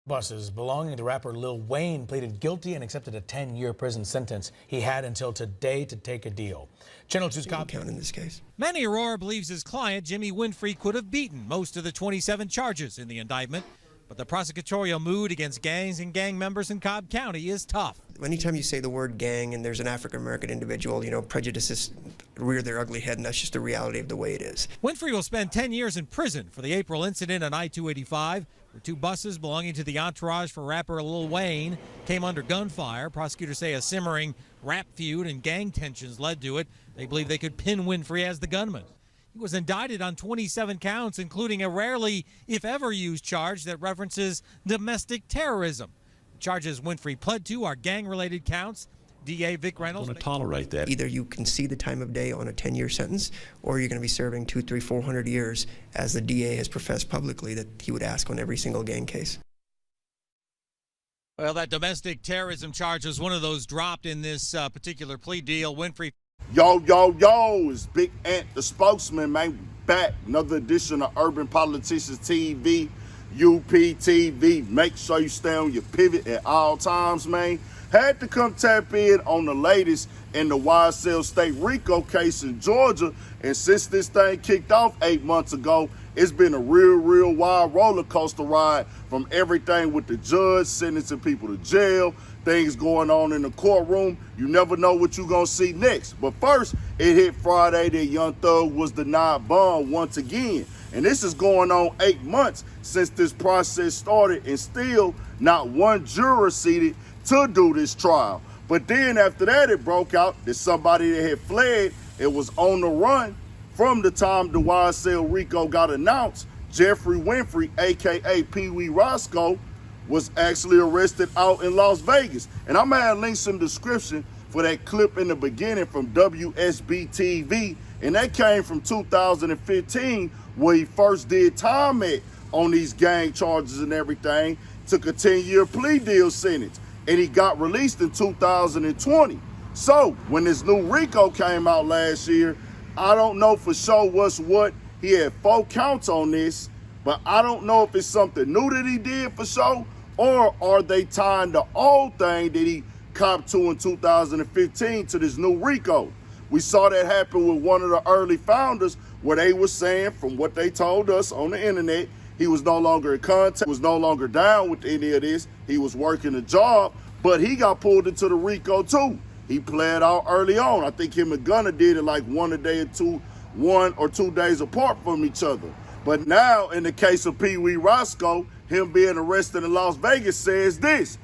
Buses belonging to rapper Lil Wayne pleaded guilty and accepted a 10-year prison sentence. He had until today to take a deal. Channel 2's count in this case. Manny Aurora believes his client, Jimmy Winfrey, could have beaten most of the 27 charges in the indictment. But the prosecutorial mood against gangs and gang members in Cobb County is tough. Anytime you say the word gang and there's an African-American individual, prejudices rear their ugly head, and that's just the reality of the way it is. Winfrey will spend 10 years in prison for the April incident on I-285, where two buses belonging to the entourage for rapper Lil Wayne came under gunfire. Prosecutors say a simmering rap feud and gang tensions led to it. They believe they could pin Winfrey as the gunman. He was indicted on 27 counts, including a rarely, if ever, used charge that references domestic terrorism. The charges Winfrey pled to are gang-related counts. DA Vic Reynolds going to tolerate that. Either you can see the time of day on a 10-year sentence, or you're going to be serving 200, 300, 400 years, as the DA has professed publicly that he would ask on every single gang case. Well, that domestic terrorism charge was one of those dropped in this particular plea deal. Winfrey. Yo, it's Big Ant, the spokesman, man, back. Another edition of Urban Politicians TV, UPTV. Make sure you stay on your pivot at all times, man. Had to come tap in on the latest in the YSL State RICO case in Georgia. And since this thing kicked off 8 months ago, it's been a real wild roller coaster ride, from everything with the judge sentencing people to jail, things going on in the courtroom. You never know what you're going to see next. But first, it hit Friday that Young Thug was denied bond once again. And this is going on 8 months since this process started, and still not one juror seated to do this trial. But then after that, it broke out that somebody that had fled, it was on the run from the time the YSL RICO got announced. Jeffrey Winfrey, a.k.a. Pee Wee Roscoe, was actually arrested out in Las Vegas. And I'm going to add links in the description for that clip in the beginning from WSB-TV. And that came from 2015, where he first did time on these gang charges and everything, took a 10-year plea deal sentence, and he got released in 2020. So when this new RICO came out last year, I don't know for sure what's what. He had 4 counts on this, but I don't know if it's something new that he did for sure, or are they tying the old thing that he copped to in 2015 to this new RICO. We saw that happen with one of the early founders, where they were saying, from what they told us on the internet, he was no longer in contact, was no longer down with any of this. He was working a job, but he got pulled into the RICO too. He pled out early on. I think him and Gunner did it like 1 or 2 days apart from each other. But now, in the case of Pee Wee Roscoe, him being arrested in Las Vegas says this.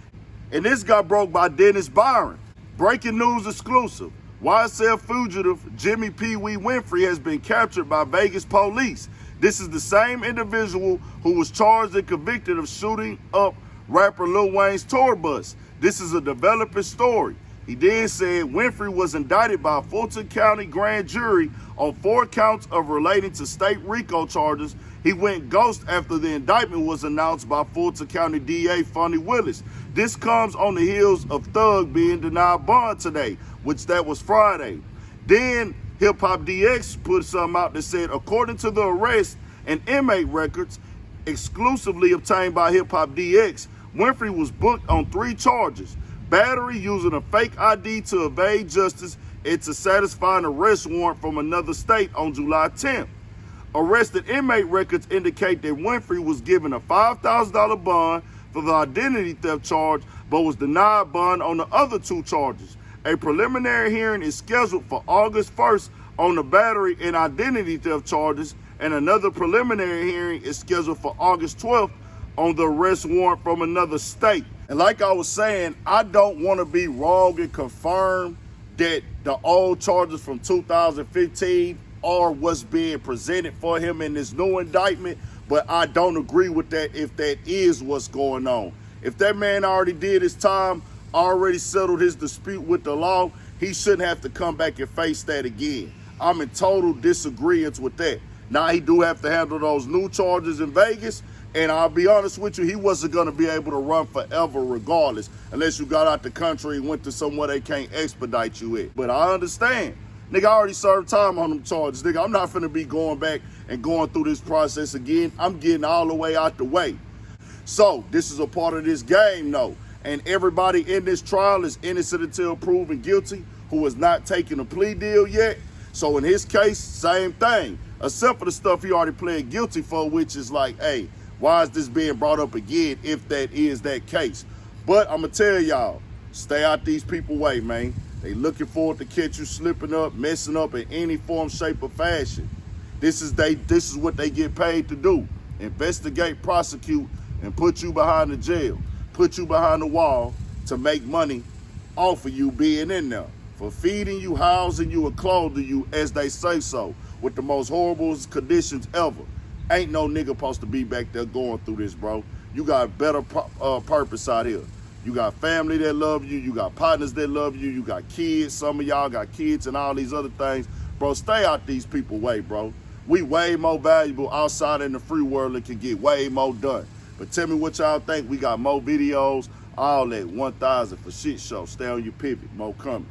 And this got broke by Dennis Byron. Breaking news exclusive. YSL fugitive Jimmy Pee Wee Winfrey has been captured by Vegas police. This is the same individual who was charged and convicted of shooting up rapper Lil Wayne's tour bus. This is a developing story. He then said Winfrey was indicted by a Fulton County grand jury on 4 counts of relating to state RICO charges. He went ghost after the indictment was announced by Fulton County DA Fonnie Willis. This comes on the heels of Thug being denied bond today, which that was Friday. Then Hip Hop DX put something out that said, according to the arrest and inmate records exclusively obtained by Hip Hop DX, Winfrey was booked on 3 charges: battery using a fake ID to evade justice and to satisfy an arrest warrant from another state on July 10th. Arrested inmate records indicate that Winfrey was given a $5,000 bond for the identity theft charge, but was denied bond on the other 2 charges. A preliminary hearing is scheduled for August 1st on the battery and identity theft charges, and another preliminary hearing is scheduled for August 12th on the arrest warrant from another state. And like I was saying, I don't want to be wrong and confirm that the old charges from 2015 are what's being presented for him in this new indictment, but I don't agree with that if that is what's going on. If that man already did his time, already settled his dispute with the law, he shouldn't have to come back and face that again. I'm in total disagreement with that. Now, he do have to handle those new charges in Vegas, and I'll be honest with you, he wasn't going to be able to run forever regardless, unless you got out the country and went to somewhere they can't expedite you at. But I understand. Nigga, I already served time on them charges. Nigga, I'm not finna be going back and going through this process again. I'm getting all the way out the way. So this is a part of this game, though. And everybody in this trial is innocent until proven guilty who has not taken a plea deal yet. So in his case, same thing, except for the stuff he already pled guilty for, which is like, hey, why is this being brought up again if that is that case? But I'm going to tell y'all, stay out these people's way, man. They looking forward to catch you slipping up, messing up in any form, shape, or fashion. This is what they get paid to do. Investigate, prosecute, and put you behind the jail. Put you behind the wall to make money off of you being in there. For feeding you, housing you, and clothing you, as they say so, with the most horrible conditions ever. Ain't no nigga supposed to be back there going through this, bro. You got better purpose out here. You got family that love you. You got partners that love you. You got kids. Some of y'all got kids and all these other things. Bro, stay out these people's way, bro. We way more valuable outside in the free world and can get way more done. But tell me what y'all think. We got more videos, all that 1,000 for shit show. Stay on your pivot. More coming.